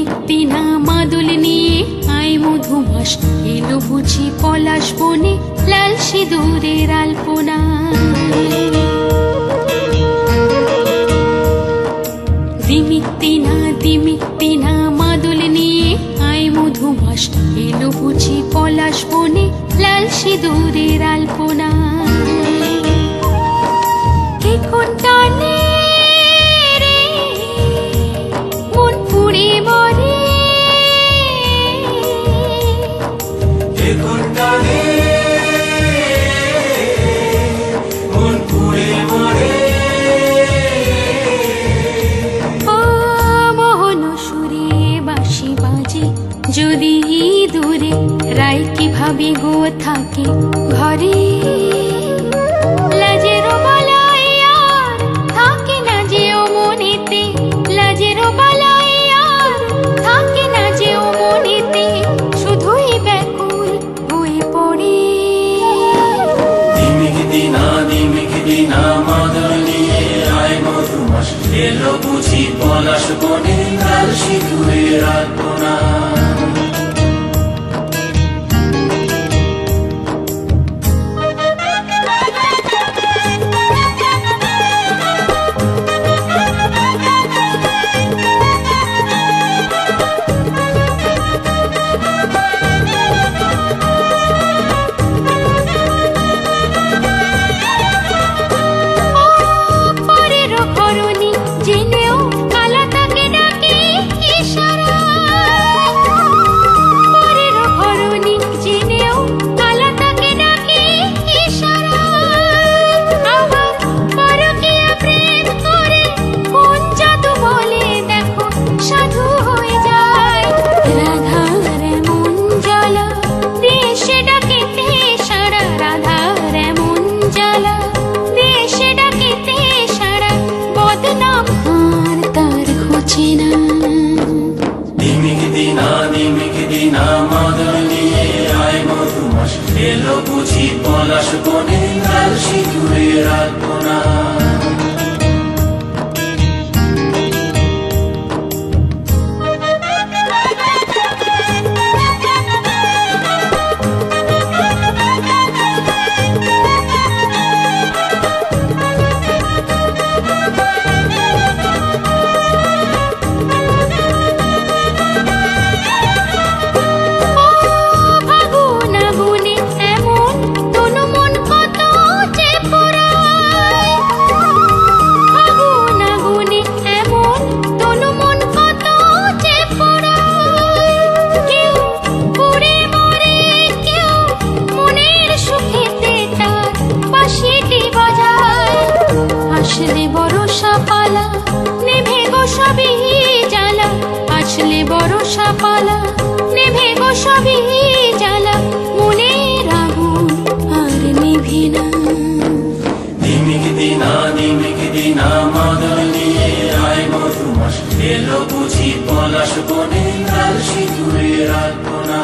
দিমিক্তি না মাদুল নিয়ে আয় মধুমাস এলো বুঝি পলাশ বনে লাল সিঁদুরের আলপনা। দিমিক্তি না মাদুল নিয়ে আয় মধুমাস এলো বুঝি পলাশ বনে লাল সিঁদুরের আলপনা। কে কোন টানে রে মন পুড়ে মরে, কে কোন টানে মন পুড়ে মরে। ও মোহন সুরে বাঁশি বাজে যদি দূরে, রাই কিভাবে গো থাকে ঘরে। লাজের বালাই আর থাকে না যে ও মনেতে, লাজের বালাই আর থাকে না যে ও মনেতে, শুধুই ব্যাকুল হয়ে পড়ে। দিমিক্তি না মাদুল নিয়ে আয় মধুমাস এলো বুঝি পলাশ বনে লাল সিঁদুরের আলপনা। দিমিক্তি না মাদুল নিয়ে আয় মধুমাস এলো বুঝি পলাশ বনে লাল সিঁদুরের আলপনা। আসলে বরষা পালা নেভে গো সবই জ্বালা, আসলে বরষা পালা নেভে গো সবই জ্বালা, মনের আগুন আর নিভে না। দিমিক্তি না মাদুল নিয়ে আয় মধুমাস এলো বুঝি পলাশ বনে লাল সিঁদুরের আলপনা।